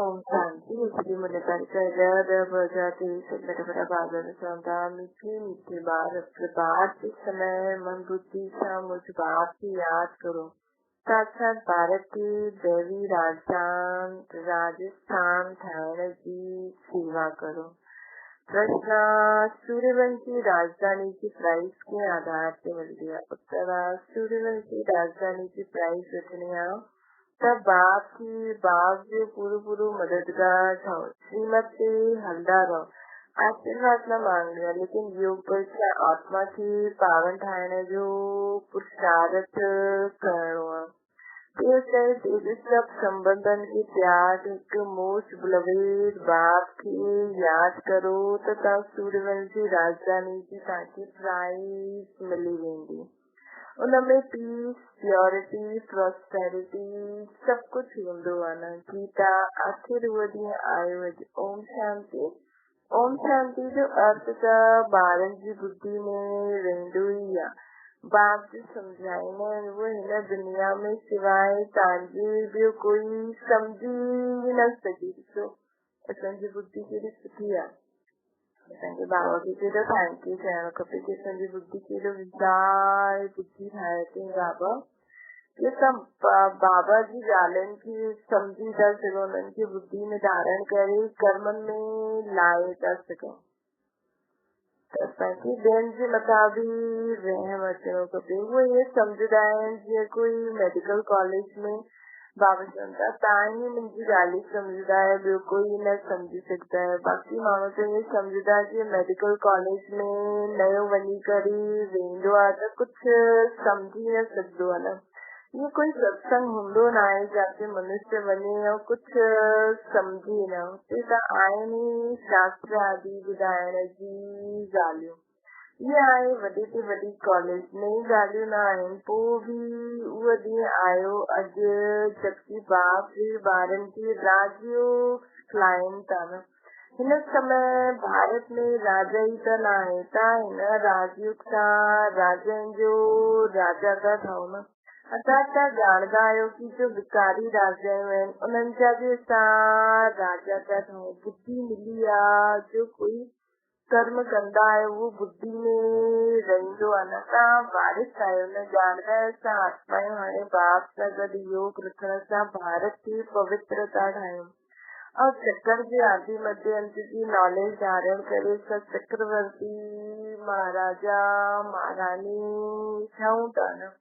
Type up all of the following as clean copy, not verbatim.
ओम शांति। श्री मुनिकर प्रजाति भागवत सौंदा मीठे मीठे बार प्रभात के समय मन बुद्धि सा मुझ बाप की याद करो। साक्षात भारत की देवी राजस्थान थाने की सेवा करो। प्रश्न, सूर्यवंशी राजधानी की प्राइस के आधार से मिल गया। उत्तर, सूर्यवंशी राजधानी की प्राइस रचनिया तब बाप जो पूर्व मददगार था। श्रीमती हल्दारो आशीर्वाद न मांग लिया, लेकिन योग परीक्षा आत्मा की पावन ठाने जो पुरुषार्थ करो। सब संबंधन के त्याग एक मोस्ट बुलवेद बाप की याद करो तथा सूर्यवंशी राजधानी की ताकि प्राइज मिली रहेंगी। उनमें पीस, प्योरिटी, प्रॉस्पेरिटी सब कुछ हूंदो। गीता आखिर आयो। ओम शांति। ओम शांति जो अर्थ था ॿारनि जी बुद्धि में रहंदो ई आहे। बाप जी समझाईंदा आहिनि वो हिन दुनिया में सिवाय तव्हांजे ॿियो कोई समझी न सघे। ॾिसो असांजी बुद्धि केॾी सुठी आहे। असांजे बाबा खे केॾो थैंक यू चवणो खपे कि असांजी बुद्धि केॾो विशाल बुद्धि ठाहे अथई बाबा। ये सब बाबा जी ॻाल्हियुनि खे सम्झी था सघूं, उन्हनि खे बुद्धि में धारण करे कर्मनि में लाए था सघूं। असांखे ॿियनि जे मथां बि रहम अचणो खपे। उहे इहे सम्झंदा आहिनि जीअं कोई मेडिकल कॉलेज में बाबा चवनि था तव्हां ही मुंहिंजी ॻाल्हि सम्झंदा आहियो, ॿियो कोई न सम्झी सघंदा आहियो। बाक़ी माण्हू त इहे सम्झंदा कि मेडिकल कॉलेज में नयो वञी करे वेंदो आहे त कुझु सम्झी न सघंदो आहे न। ये कोई सत्संग हूंदो न आहे जिते मनुष्य वञे ऐं कुझु सम्झे न। हुते त आहिनि शास्त्र आदि ॿुधाइण जी ॻाल्हियूं। ये आहे वॾे ते वॾी कॉलेज, नई ॻाल्हियूं न आहिनि। पोइ बि उहो ॾींहुं आयो अॼु जबकि बाप जे ॿारनि खे राजयोग खिलाइनि था न। हिन समय भारत में राजा ई त न आहे त हिन राजयोग सां राजनि जो राजा था ठहूं न। असां त ॼाणंदा आहियो कि जो विकारी राजायूं आहिनि उन्हनि जा बि असां राजा था ठहूं। बुद्धि मिली आहे, जो कोई कर्म कंदा आहियो वो बुद्धि में रहंदो आहे न। तव्हां वारिस आहियो न, ॼाणंदा आहियो असां आत्मायूं हाणे बाप सां गॾु योग रखण सां भारत खे पवित्र था ठाहियूं और चक्कर जे आदि मध्य अंत जी नॉलेज धारण करे असां चक्रवर्ती महाराजा महारानी ठहूं था न।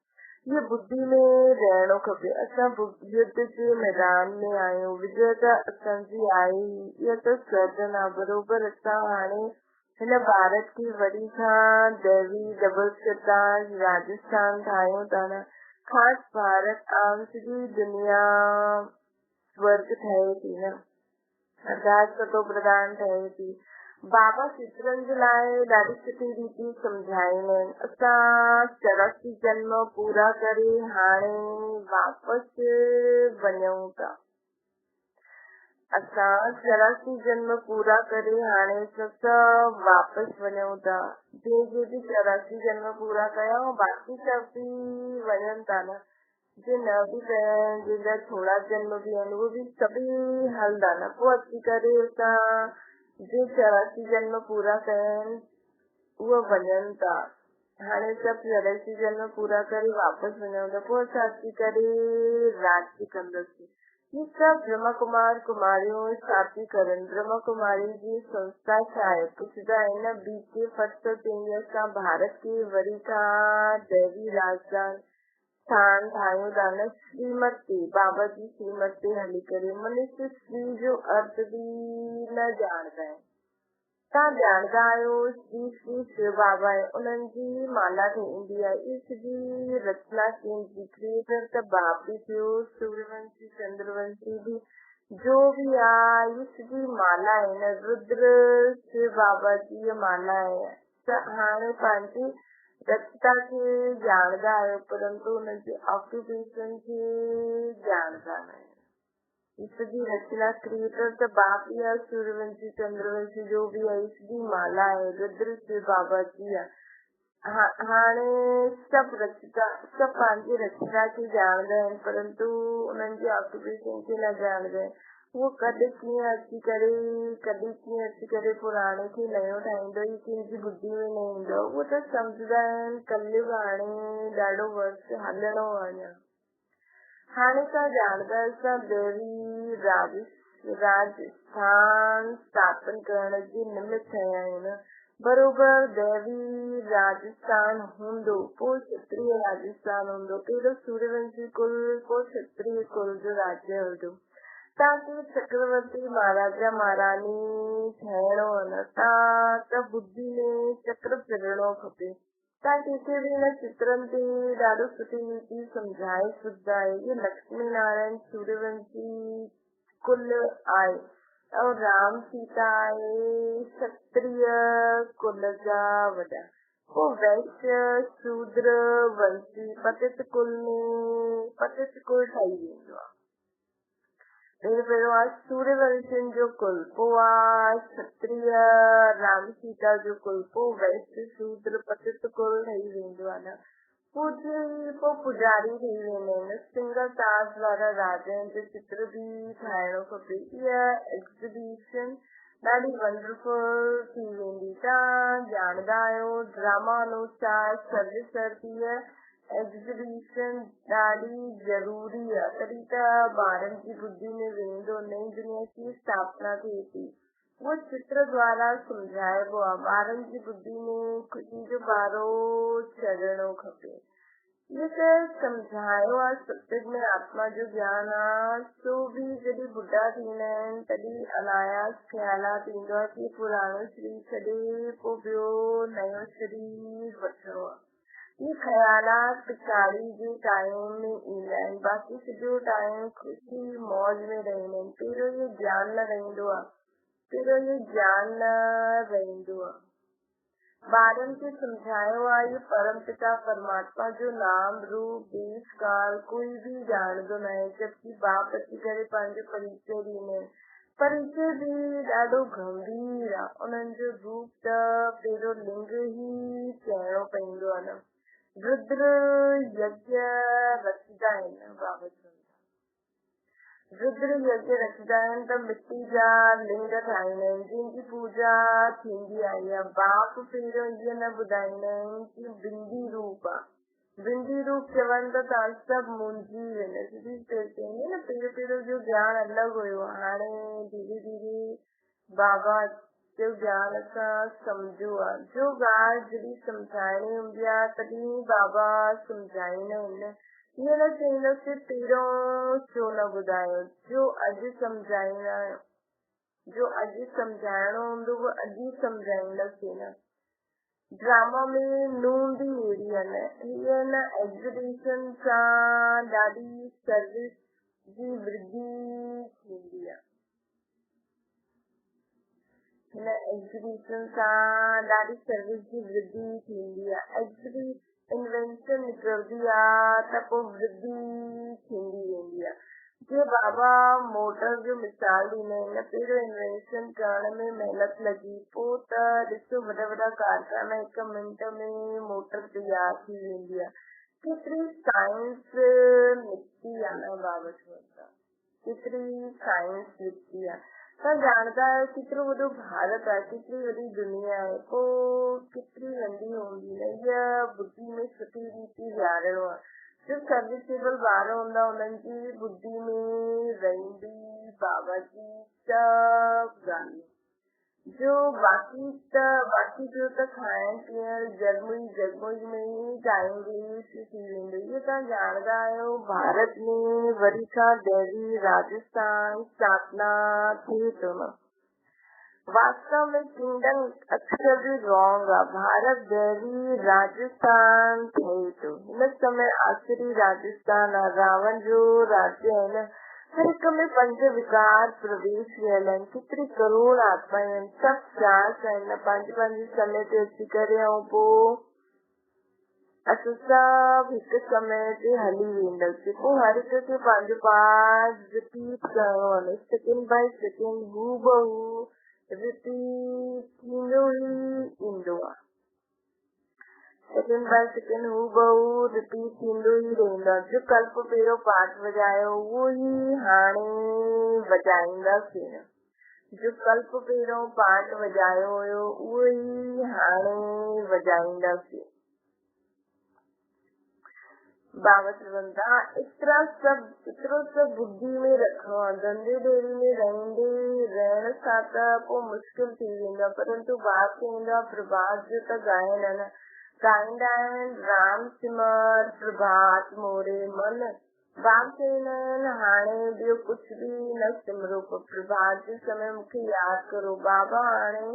ये बुद्धि में रहणो खपे। असां युद्ध जे मैदान में आहियूं, विजय त असांजी आहे। इहा त सर्जन आहे बरोबर। असां हाणे हिन भारत की वरी खां देवी डबल राजस्थान ठाहियूं था न। ख़ासि भारत आम सॼी दुनिया स्वर्ग ठहे थी न। अरदास कतो प्रधान ठहे थी। बाबा चित्रनि जे लाइ ॾाढी सुठी रीति सम्झाईंदा आहिनि। असां 84 जन्म पूरा करे हाणे वापसि वञूं था। असां 84 जन्म पूरा करे हाणे वापसि वञूं था। जंहिंजे बि 84 जन्म पूरा कया बाक़ी सभ बि वञनि था न। जे न बि कया आहिनि, जंहिंजा थोरा जन्म बि आहिनि, उहे बि सभई हलंदा न। पोइ अची करे असां जे 84 जन्म पूरा कया आहिनि उहे वञनि था। हाणे सभु 84 जन्म पूरा करे वापसि वञूं था। पोइ असां अची करे राज्य कंदासीं। ये सब ब्रह्मा कुमार कुमारियों स्थापित करनि। ब्रह्मा कुमारी जी संस्था छा आहे पुछंदा आहिनि। बीके फट चईंदी असां भारत के वरी खां देवी राजधानी स्थान ठाहियूं था न। श्रीमती बाबा जी श्रीमती हली करे मनुष्य श्री जो अर्थ बि न ॼाणदा आहिनि। तव्हां ॼाणदा आहियो श्री श्री शिव बाबा आहे, उन्हनि जी माला ठहींदी आहे। इसजी रचना कंहिंजी क्रिएटर त बाप बि थियो, सूर्यवंशी चंद्रवंशी बि जो बि आहे। इसजी माला आहे न रुद्र शिव बाबा जी माला आहे। त हाणे पंहिंजी रचना खे ॼाणदा आहियो परंतु हुनजे ऑक्यूपेशन खे ॼाणदा न आहियो। इसकी रचना क्रिएटर त बाप ही आहे, सूर्यवंशी चंद्रवंशी जो भी है। इसकी माला है रुद्र शिव बाबा जी आहे। हाणे सभु रचना सभु पंहिंजी रचना खे ॼाणदा आहिनि परंतु उन्हनि जे ऑक्यूपेशन खे न ॼाणदा आहिनि। वो कॾहिं कीअं अची करे पुराणे खे नयो ठाहींदो, ही कंहिंजी बुद्धि में न ईंदो। उहो त सम्झंदा आहिनि कलयुग हाणे ॾाढो वर्ष हलणो अञा। हाणे तव्हां ॼाणदा असां देवी राजस्थान स्थापन करण जे निमित्त थिया आहिनि। बरोबर देवी राजस्थान हूंदो, पोइ क्षत्रिय राजस्थान हूंदो। पहिरियों सूर्यवंशी कुल, पोइ क्षत्रिय कुल जो राज्य हलंदो। ताकि चक्रवर्ती महाराजा महारानी ठहिणो न त बुद्धि में चक्र फिरणो खपे। तव्हां कंहिंखे बि हिन चित्रनि ते ॾाढो सुठी रीति सम्झाए सघंदा आहियो। ये लक्ष्मी नारायण सूर्यवंशी कुल आहे और राम सीता आहे क्षत्रिय कुल जा वॾा। पोइ वैश्य शूद्र वंशी पतित कुल में पतित कुल ठही वेंदो आहे। पहिरियों आहे सूर्यवंशियुनि जो कुल, पोइ आहे क्षत्रिय राम सीता जो कुल, पोइ वैश्य शूद्र पतित कुल ठही वेंदो आहे न। पोइ पुजारी ठही वेंदा आहिनि। सिंगल ताज वारा राजाउनि जो चित्र बि ठाहिणो खपे। इहा एग्ज़िबिशन ॾाढी वंडरफुल थी वेंदी। तव्हां ॼाणदा आहियो ड्रामा अनुसार सर्व एग्ज़िबिशन ॾाढी ज़रूरी आहे, तॾहिं त ॿारनि जी बुद्धि में वेंदो, नई दुनिया की स्थापना थिए थी। वो चित्र द्वारा सम्झाइबो आहे। ॿारनि जी बुद्धि में ख़ुशी जो बारो चढ़णो खपे। इहो त सम्झायो आहे सत्संग में आत्मा जो ज्ञान आहे। सो बि जॾहिं बुढा थींदा आहिनि तॾहिं अनायास ख़्यालात ईंदो आहे कि पुराणो शरीर छॾे पोइ ॿियो नयो शरीर वठिणो आहे। ये ख़्यालात पिछाड़ी जे टाइम में ईंदा आहिनि, बाक़ी सॼो टाइम ख़ुशी मौज में रहंदा आहिनि। पहिरियों ये ज्ञान न रहंदो आहे। ॿारनि खे सम्झायो आहे ये परम पिता परमात्मा जो नाम रूप देश काल कोई बि ॼाणंदो न आहे, जबकि बाप अची करे पंहिंजो परिचय ॾींदा आहिनि। परिचय बि ॾाढो गंभीर आहे। उन्हनि जो रूप त पहिरियों लिंग ई चइणो पवंदो आहे न। रुद्र यज्ञ रचंदा आहिनि बाबा चवंदा। रुद्र यज्ञ रचंदा आहिनि त मिट्टी जा लिंग ठाहींदा आहिनि जिनकी पूजा थींदी आई आहे। बाप पहिरियों इहो न ॿुधाईंदा आहिनि कि बिंदी रूप आहे। बिंदी रूप चवनि त तव्हां सभु मुंहिंजी वेंदा। चवंदी न पहिरियों जो ज्ञान अलॻि हुयो, हाणे धीरे धीरे बाबा जो ज्ञान असां सम्झो आहे। जो ॻाल्हि जॾहिं सम्झाइणी हूंदी आहे तॾहिं बाबा सम्झाईंदा आहिनि। ईअं न चईंदसि पहिरियों छो न ॿुधायो। जो अॼु सम्झाइणो हूंदो उहो अॼु सम्झाईंदसि न। ड्रामा में नून बि अहिड़ी आहे न। हीअ न एग्ज़िबिशन सां ॾाढी सर्विस जी वृद्धि थींदी आहे। हिन एग्ज़िबिशन सां ॾाढी सर्विस जी वृद्धि थींदी आहे। इन्वेंशन निकिरंदी आहे त पोइ वृद्धि थींदी वेंदी आहे। जीअं बाबा मोटर जो मिसाल ॾींदा आहिनि। पहिरियों इन्वेंशन करण में महिनत लॻी, पोइ त ॾिसो वॾा वॾा कारखाना 1 मिंट में मोटर तयार थी वेंदी आहे। केतिरी साइंस निकिती आहे न बाबा चवंदा, केतिरी साइंस निकिती आहे। तव्हां ॼाणदा आहियो केतिरो वॾो भारत आहे, केतिरी वॾी दुनिया आहे, पोइ केतिरी नंढी हूंदी न। इहा बुद्धि में सुठी रीति विहारणो आहे। जो सर्विसेबल ॿार हूंदा उन्हनि जी बुद्धि में रहंदी बाबा जी सभु ॻाल्हियूं। जो बाक़ी जो त खाइण पीअण जगमुई में ई टाइम वेस्ट थी वेंदो। इहो तव्हां ॼाणदा आहियो भारत में वरी खां दिल्ली राजस्थान स्थापना थिए थो न। वास्तव में किंगडम अक्षर बि रॉन्ग आहे। भारत दिल्ली राजस्थान थिए थो। हिन समय आख़िरी राजस्थान आहे। रावण जो राज्य आहे न। हर हिक में 5 विकार प्रवेश वियल आहिनि। केतिरी करोड़ आत्माएं आहिनि। सभु चांस आहिनि। पंहिंजे समय ते अची करे ऐं पोइ असां सभु हिकु समय ते हली वेंदासीं। पोइ हर हिक खे पंहिंजो पार्ट रिपीट करिणो आहे। सेकेंड बाय सेकेंड हू बहू रिपीट थींदो ई ईंदो आहे। सेकंड बाय सेकंड हु बहु रिपीट थींदो ई रहंदो। जो कल्प पहिरियों पाठ वॼायो उहो ई हाणे वॼाईंदासीं। जो कल्प पहिरियों पाठ वॼायो हुयो उहो ई हाणे वॼाईंदासीं। बाबा चवनि था एतिरो सभु बुद्धि में रखणो आहे। धंधे डेरी में रहण सां त पोइ मुश्किल थी वेंदो, परंतु बाप चवंदा प्रभात जो त गायन आहे न, गाईंदा आहिनि राम सिमर प्रभात मोरे मन। बाप चवंदा आहिनि हाणे ॿियो कुझु बि न सिमरो, प्रभात जे समय मूंखे यादि करो। बाबा हाणे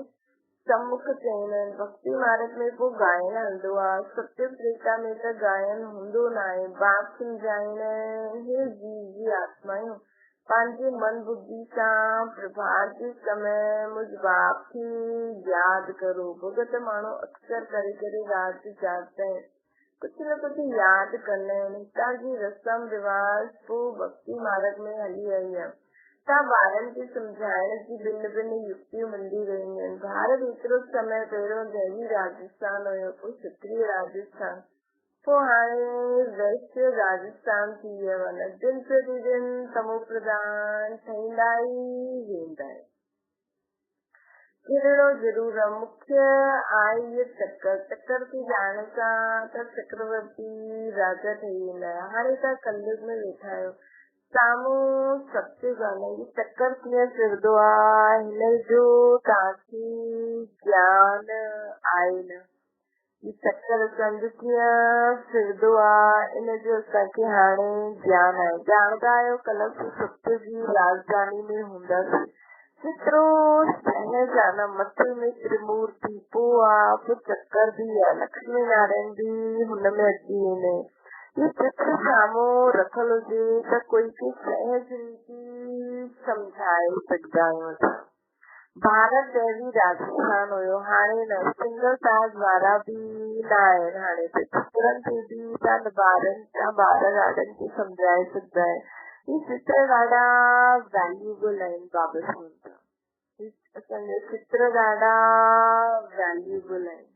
सम्मुख चवंदा आहिनि भक्ति मार्ग में पोइ गायन हलंदो आहे, सत्य त्रेता में त गायन हूंदो न आहे। बाप सम्झाईंदा आहिनि हे जीव जी आत्मायूं पंहिंजे मन बुद्धि सां प्रभात जे समय मुझ बाप खे यादि करो। भगत माण्हू अक्सर करे करे रात जागता है, कुछ न कुछ यादि कंदा आहिनि। हितां जी रस्म रिवाज पोइ भक्ति मार्ग में हली आई आहे। ॿारनि खे सम्झाइण जी भिन्न भिन्न युक्तियूं मिलंदी रहियूं आहिनि। भारत एतिरो समय पहिरियों दैवी राजस्थान हुयो, पोइ क्षत्रिय राजस्थान, पोइ हाणे वैश्य राजस्थान थी वियो आहे। दिन प्रतिदिन तमो प्रधान ठहींदा ई वेंदा आहिनि। किरणो जरूर आहे। मुख्य आहे इहे चक्कर खे ॼाण सां त चक्रवर्ती राजा ठही वेंदा आहे। हाणे तव्हां कलयुग में वेठा आहियो, साम्हूं सत्य ॻाल्हायो। चक्कर कीअं फिरंदो आहे हिन जो तव्हांखे ज्ञान आहे न। ही चक्कर चंद कीअं फिरंदो आहे इन जो असांखे हाणे ज्ञान आहे। ॼाणंदा आहियो कल्ह सत्य जी राजधानी में हूंदासीं। जेतिरो सहज आहे न, मथे में त्रिमूर्ति पोइ आहे, पोइ चक्कर बि आहे, लक्ष्मी नारायण बि हुन में अची वेंदा आहिनि। ये चित्र साम्हूं रखल हुजे त कोई खे सहज रीति सम्झाए सघंदा आहियूं। भारत दैवी राजस्थान हुयो, हाणे न। सिंगल ताज वारा बि न आहिनि हाणे त। चित्रनि ते बि तव्हां ॿार ॾाढनि खे सम्झाए सघंदा आहिनि। ही चित्र ॾाढा वैल्यूएबल आहिनि। बाबा चवनि था असांजा चित्र ॾाढा वैल्यूएबल आहिनि।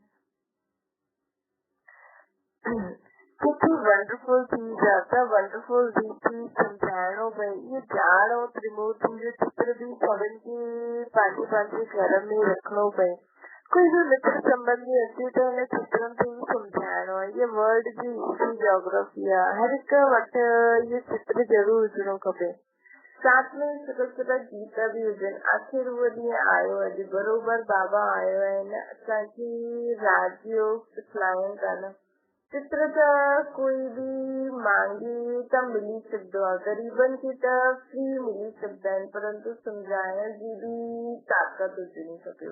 कितनी वंडरफुल चीज आहे त वंडरफुल रीति सम्झाइणो पए। इहे ॼाण ऐं त्रिमूर्ति जो चित्र बि सभिनि खे पंहिंजे पंहिंजे घर में रखणो पए। कोई बि मित्र संबंधी अचे त हिन चित्रनि ते ई सम्झाइणो आहे। इहे वर्ल्ड जी हिस्ट्री जोग्राफी आहे, हर हिक वटि इहे चित्र ज़रूर हुजणो खपे। साथ में सुठा गीत बि हुजनि। आख़िर उहो ॾींहुं आयो अॼु, बरोबर बाबा आयो आहिनि असांखे राजयोग सिखलाइनि था न। चित्र त कोई बि मांगे त मिली सघंदो आहे, ग़रीबनि खे त फ्री मिली सघंदा आहिनि, परंतु सम्झाइण जी बि ताक़त हुजणी खपे।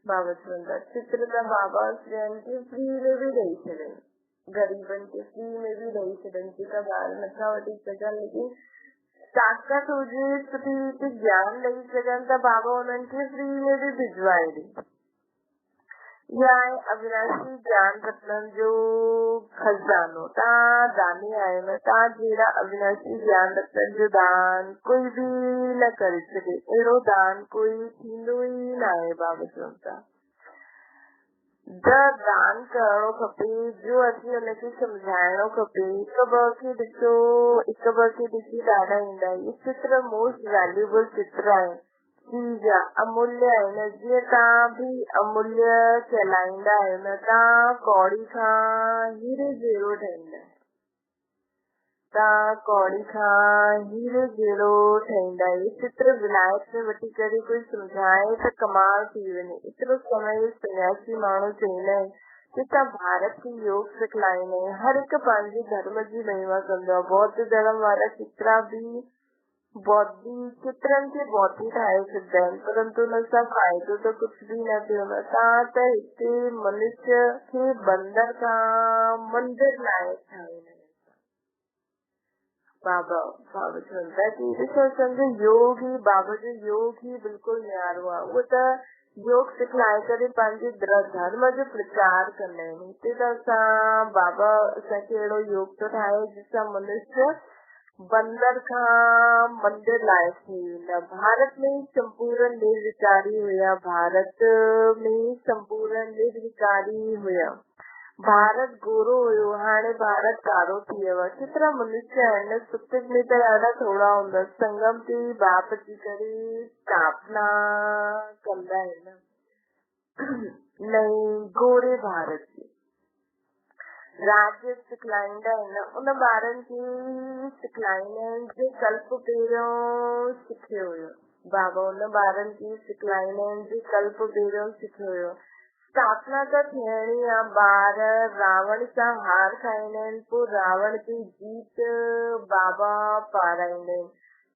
बाबा चवनि था चित्र त बाबा ॿियनि खे फ्री में बि ॾेई छॾनि, ग़रीबनि खे फ्री में बि ॾेई छॾनि। जेका ॿार नथा वठी सघनि लेकिन ताक़त हुजे सुठी रीति ज्ञान ॾेई सघनि त बाबा उन्हनि खे फ्री में बि भिजवाए ॾे। या अविनाशी ज्ञान रत्न जो खजानो। तव्हां दानी आहियो न, तव्हां जहिड़ा अविनाशी ज्ञान रत्न जो दान कोई बि न करे सघे, अहिड़ो दान कोई थींदो ई न आहे। बाबा चवनि था दान करणो खपे, जो अची हुनखे सम्झाइणो खपे। हिक ॿ खे ॾिसी ॾाढा ईंदा आहिनि। इहे चित्र मोस्ट वैल्यूएबल चित्र आहे, चीज अमूल्य आहिनि। जीअं तव्हां बि अमूल्य कहलाईंदा आहियो न, तव्हां कौड़ी खां हीरे जहिड़ो ठहींदा आहियो। तव्हां कौड़ी खां हीरे जहिड़ो ठहींदा आहियो। चित्र विलायत में वठी करे कोई सम्झाए त कमाल थी वञे। एतिरो समय सन्यासी माण्हू चवंदा आहिनि कि तव्हां भारत खे योग सिखलाईंदा आहियो। हर हिकु पंहिंजे धर्म जी महिमा कंदो आहे। बौद्ध धर्म वारा चित्रा बि चित्रनि खे बौद्धी ठाहे सघंदा आहिनि, परंतु हुन सां फ़ाइदो त कुझु बि न थियो न। तव्हां त हिते मनुष्य खे बंदर खां मंदिर लाइ ठाहींदा। बाबा चवनि था कि ॾिसो असांजो योग ई बाबा जो योग ई बिल्कुलु न्यारो आहे। उहो त योग सिखलाए करे पंहिंजे धर्म जो प्रचार कंदा आहिनि। हिते त असां बाबा असांखे अहिड़ो योग थो ठाहे जंहिंसां मनुष्य बंदर खां मंदिर लायक थी वेंदा। भारत में संपूर्ण निर्विकारी हुया, भारत में संपूर्ण निर्विकारी हुया। भारत गोरो हुयो, हाणे भारत कारो थी वियो आहे। केतिरा मनुष्य आहिनि, सुख में त ॾाढा थोरा हूंदा, संगम ते बाप अची करे स्थापना कंदा आहिनि नई गोरे भारत जी। राज्य सिखलाईंदा आहिनि उन ॿारनि खे, सिखलाईंदा आहिनि जे कल्प पहिरियों सिखियो हुयो। बाबा उन ॿारनि खे सिखलाईंदा आहिनि जे कल्प पहिरियों सिखियो हुयो। स्थापना त थियणी आहे, ॿार रावण सां हार खाईंदा आहिनि, पोइ रावण ते जीत बाबा पाराईंदा आहिनि।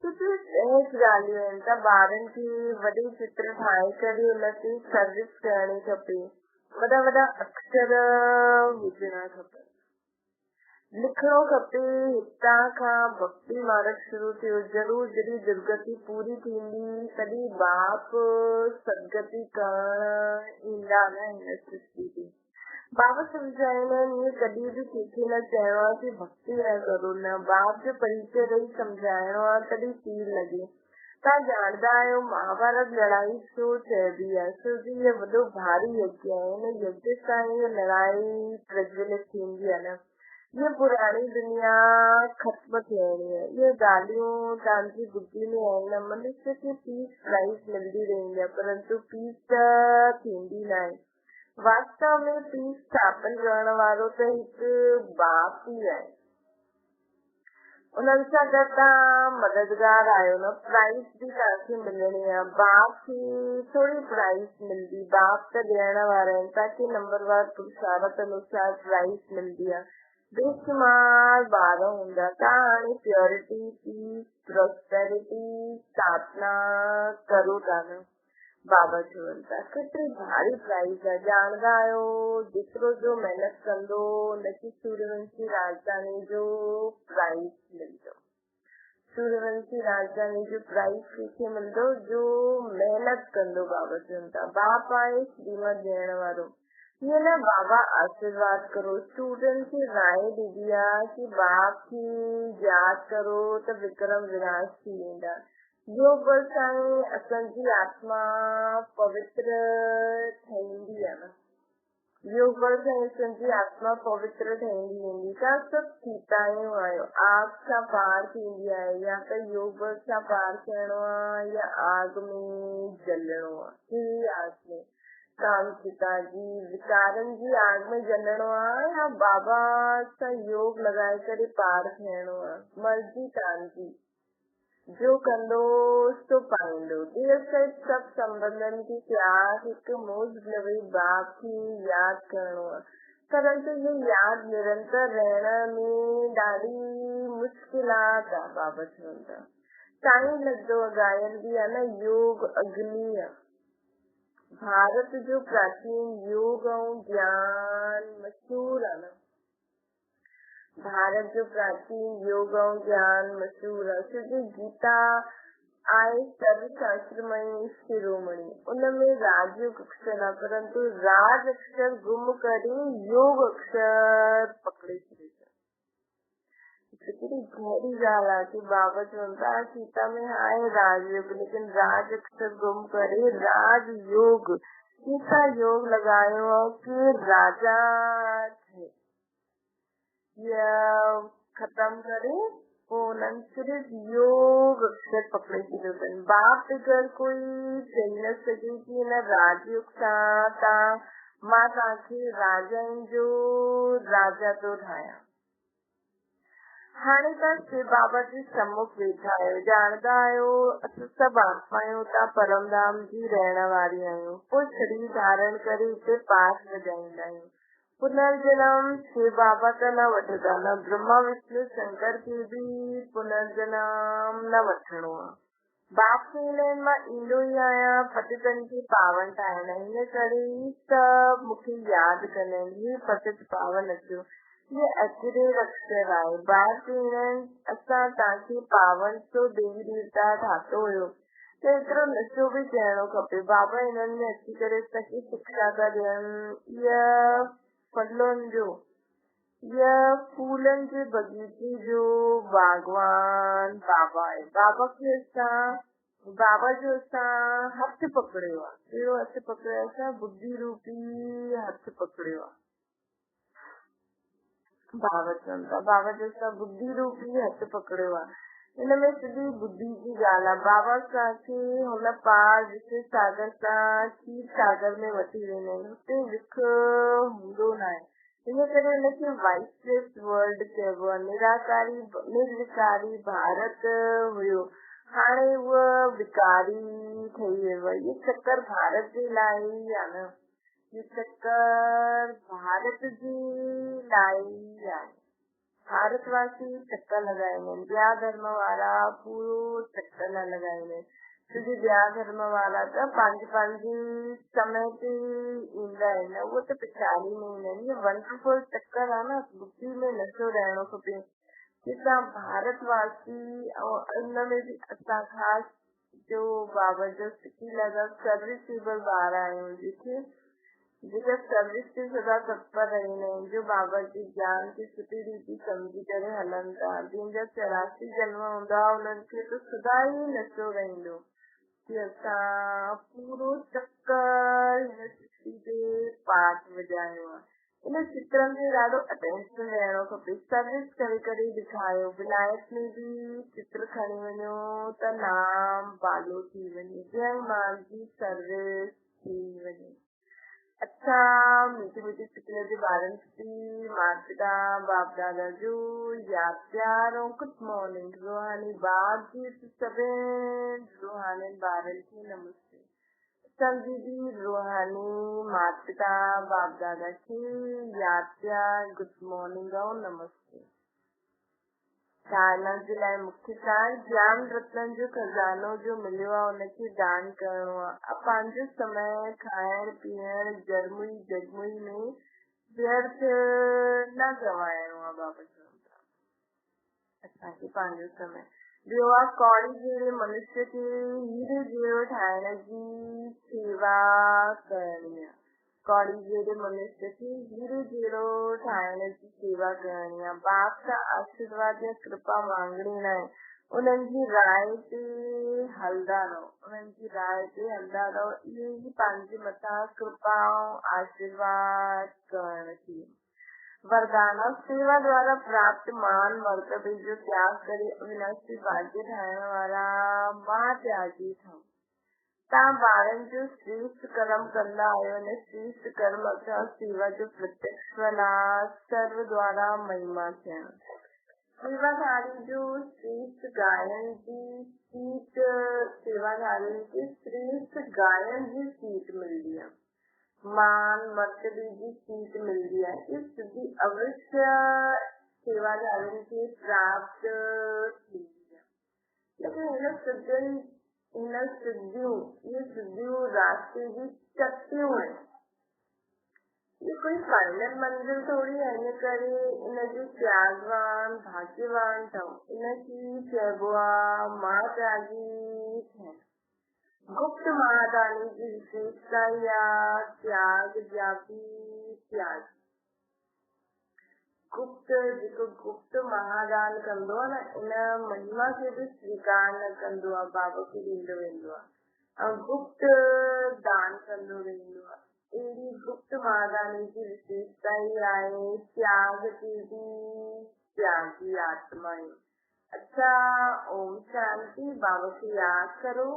कुझु सहज ॻाल्हियूं आहिनि त ॿारनि खे वॾे चित्र ठाहे करे उन ते सर्विस करणी खपे। वॾा वॾा अक्षर विझणा खपनि, लिखणो खपे। हितां खां भक्ति मार्ग शुरू थियो। ज़रूर जॾहिं दुर्गति पूरी थींदी तॾहिं बाप सदगति करण ईंदा न हिन सृष्टि ते। बाबा सम्झाईंदा आहिनि, इहे कॾहिं बि कंहिंखे न चइणो आहे कि भक्ति न करो, न। बाप जो परिचय ॾेई सम्झाइणो आहे तॾहिं तीर लॻे। तव्हां ॼाणदा आहियो महाभारत लड़ाई छो चइबी आहे? छो कि इहो वॾो भारी यज्ञ आहे। हिन यज्ञ सां इहा लड़ाई प्रज्वलित थींदी आहे न। ये पुरानी दुनिया खत्म थियणी आहे। ये ॻाल्हियूं तव्हांजी बुद्धि में आहिनि। मनुष्य खे पीस प्राइज मिलंदी रहंदी आहे, परंतु पीस त थींदी न आहे। वास्तव में पीस स्थापन करण वारो त हिकु बाप ई आहे। उन्हनि सां गॾु तव्हां मददगार आहियो न। प्राइज बि तव्हांखे मिलणी आहे। बाप खे थोरी प्राइज मिलंदी, बाप त ॾियण वारा आहिनि। तव्हांखे नंबरवार पुरुषार्थ अनुसार प्राइज मिलंदी आहे। बेशुमार ॿार हूंदा। तव्हां हाणे प्योरिटी, पीस, प्रोस्पेरिटी स्थापना करो था न। बाबा चवनि था केतिरी भारी प्राइज आहे। ॼाणदा आहियो जेतिरो जो महिनत कंदो उनखे सूर्यवंशी राजधानी जो प्राइज मिलंदो। सूर्यवंशी राजधानी जो प्राइज कंहिंखे मिलंदो? जो महिनत कंदो। बाबा चवनि था बाप आहे श्रीमत ॾियण वारो। ये न बाबा आशीर्वाद करो। स्टूडेंट खे राय ॾिबी आहे कि बाप खे यादि करो त विक्रम विनाश थी वेंदा। योग बल सां असांजी आत्मा पवित्र ठहींदी आहे न। योग बल सां असांजी आत्मा पवित्र ठहींदी वेंदी। तव्हां सभु सीतायूं आहियो। आग सां पार थींदी आहे, या त योग बल सां पार थियणो आहे या आग में जलणो आहे। कहिड़ी आग में? काम सीता जी विकारनि जी आग में जलणो आहे या बाबा सां योग लॻाए करे पार थियणो आहे। मर्ज़ी तव्हांजी। जो कंदो सो पाईंदो। देर सहित सभु संबंधनि खे प्यार हिकु मोज़ बाप खे यादि करणो आहे। परंतु ये यादि निरंतर रहण में ॾाढी मुश्किलात आहे। बाबा चवनि था टाइम लॻंदो। गायन बि आहे न, योग अग्नि आहे। भारत जो प्राचीन योग ऐं ज्ञान मशहूर आहे न। भारत जो प्राचीन योग ऐं ज्ञान मशहूर आहे। छोकी गीता आहे सर्वशास्त्रमय शिरोमणि। उनमें राजयोग अक्षर आहे, परंतु राज अक्षर गुम करे योग अक्षर पकड़े छॾे। केतिरी गहरी ॻाल्हि आहे कि बाबा चवनि था गीता में आहे राजयोग, लेकिन राज अक्षर गुम करे राजयोग। कैसा योग लगायो कि राजा थे खत्म करे पोइ उन्हनि सिर्फ़ योग अक्षर पकड़े छॾियो अथनि। बाप अगरि कोई चई न सघे कि हिन राजयोग सां मां तव्हांखे राजाउनि जो राजा थो ठाहियां। हाणे तव्हां शिव बाबा जे सम्मुख वेठा आहियो। ॼाणदा आहियो असां सभु आत्मायूं था परमधाम जी रहण वारी आहियूं। पोइ शरीर धारण करे हिते पाठ वॼाईंदा आहियूं। पुनर्जन्म शिव बाबा त न वठंदा, न ब्रह्मा विष्णु शंकर खे बि पुनर्जन्म न वठणो आहे। बाप खे मां ईंदो ई आहियां पतितनि खे पावन ठाहिण। हिन करे सभु मूंखे यादि कंदा आहिनि, हे पतित पावन अचो। ये एक्यूरेट अक्षर आहे। बाप चवंदा असां तव्हांखे पावन सो देवी देवता ठातो हुयो, त एतिरो नशो बि करणो खपे। बाबा हिननि में अची करे असांखे शिक्षा था ॾियनि। इहा फलनि जो या फूलनि जे बगीचे जो बागवान बाबा आहे। बाबा जो असां हथ पकड़ियो आहे। कहिड़ो हथ पकड़ियो? असां बुद्धि रूपी हथ पकड़ियो आहे। बाबा जैसा बुद्धि रूपी हथ पकड़ियो आहे। इनमें सिधी बुद्धि जी ॻाल्हि आहे। बाबा असांखे हुन पार जिते सागर सां क्षीर सागर में वठी वेंदा आहिनि, हुते विख हूंदो न आहे। इन करे हिनखे वाइसलेस वर्ल्ड चइबो आहे। निराकारी निर्विकारी भारत हुयो, हाणे उहा विकारी ठही वियो आहे। ये चक्कर भारत जे लाइ ई आहे न, ये चक्कर भारत जे लाइ ई आहे। भारतवासी चक्कर लगाईंदा आहिनि, ॿिया धर्म वारा पूरो चक्कर न लगाईंदा आहिनि। छोकी ॿिया धर्म वारा त पंहिंजे समय ते ईंदा आहिनि, उहो त पिछाड़ी में ईंदा आहिनि। इहो वंडरफुल चक्कर आहे न, बुद्धि में नशो रहणो खपे। असां भारतवासी ऐं इनमें बि असां ख़ासि जो बाबा जो सिटी लॻा सर्विसेबल ॿार आहियूं, जेका सर्विस ते सदा तत्पर रहंदा आहिनि, जो बाबा जी ज्ञान खे सुठी रीति सम्झी करे हलनि था, जंहिंजा 84 जन्म हूंदा उन्हनि खे त सदा ई नशो रहंदो कि असां पूरो चक्कर हिन सिटी ते पाठ वॼायो आहे। इन चित्रनि ते ॾाढो अटेंशन रहणो खपे। सर्विस करे करे ॾेखारियो। विलायत में बि चित्र खणी वञो त नाम बालो थी वञे, जंहिं मां जी सर्विस थी वञे। अच्छा मीठी मीठी सिकले जे ॿारनि खे माता पिता बाप दादा जो याद प्यार ऐं गुड मॉर्निंग। रूहानी बाप जी सभिनी रूहानी ॿारनि खे नमस्ते। असांजी बि रूहानी माता पिता बाप दादा खे याद प्यार गुड मॉर्निंग ऐं नमस्ते। हिन जे लाइ मुख्य कारण ज्ञान रत्न जो खज़ानो जो मिलियो आहे उनखे दान करणो आहे। पंहिंजो समय खाइण पीअण जरमुई जगमुई में व्यर्थ न गवाइणो आहे। बाबा चवनि था असांखे पंहिंजो समय। ॿियो आहे कौड़ी जहिड़े मनुष्य खे हीरे जहिड़ो ठाहिण जी सेवा करणी आहे। कौड़ी जहिड़े मनुष्य खे हीरे जहिड़ो ठाहिण जी सेवा करणी आहे। बाप सां आशीर्वाद या कृपा मांगणी न आहे, उन्हनि जी राय ते हलंदा रहो, उन्हनि जी राय ते हलंदा रहो। इहे ई पंहिंजे मथां कृपा ऐं आशीर्वाद करण थी। वरदान सेवा द्वारा प्राप्त मान मर्तबे जो त्याग करे अविनाशी भाग्य ठाहिण वारा महात्यागी ठहो। तव्हां ॿारनि जो श्रेष्ठ कर्म कंदा आहियो, न श्रेष्ठ कर्म असां सेवा जो प्रत्यक्ष फल आहे। सर्व द्वारा महिमा थियण सेवाधारी जो श्रेष्ठ गायन जी सीट, सेवाधारी खे श्रेष्ठ गायन जी सीट मिलंदी आहे, मान मर्तबे जी सीट मिलंदी आहे। इस सिद्धि अवश्य सेवाधारी खे प्राप्त थींदी आहे। लेकिन इन सिद्धियूं रास्ते जी चटियूं आहिनि। ये कोई फाइनल मंजिल थोड़ी है। इन करे इनजो त्यागवान भाग्यवान ठहो। इनखे चइबो आहे महात्यागी थियण। गुप्त महादानी जी विशेषता या त्याग जा बि त्याग। गुप्त महादान कंदो आहे न, इन महिमा खे बि स्वीकार न कंदो आहे, बाबा खे ॾींदो वेंदो आहे ऐं गुप्त दान कंदो वेंदो आहे। अहिड़ी गुप्त महादानी जी विशेषता ई आहे त्याग जी बि त्यागी आत्मा आहे। अच्छा ओम शांति। बाबा खे यादि करो।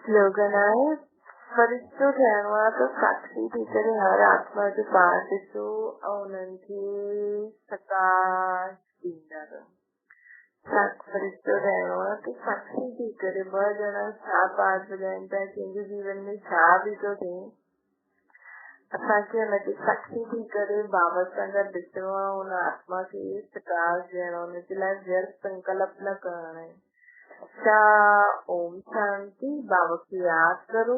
स्लोगन आहे फरिश्तो थियणो आहे त साक्षी थी करे हर आत्मा जो पार ॾिसो ऐं उन्हनि खे सकाश ॾींदा रहो। फरिश्तो थियणो आहे त साक्षी थी करे ॿ ॼणा छा पाठ वॼाइनि था, कंहिंजे जीवन में छा बि थो थिए, असांखे हुनखे साक्षी थी करे बाबा सां गॾु ॾिसणो आहे, हुन आत्मा खे सकाश ॾियणो, हुनजे लाइ व्यर्थ संकल्प न करणा आहिनि। अच्छा ओम शांति। बाबा खे यादि करो।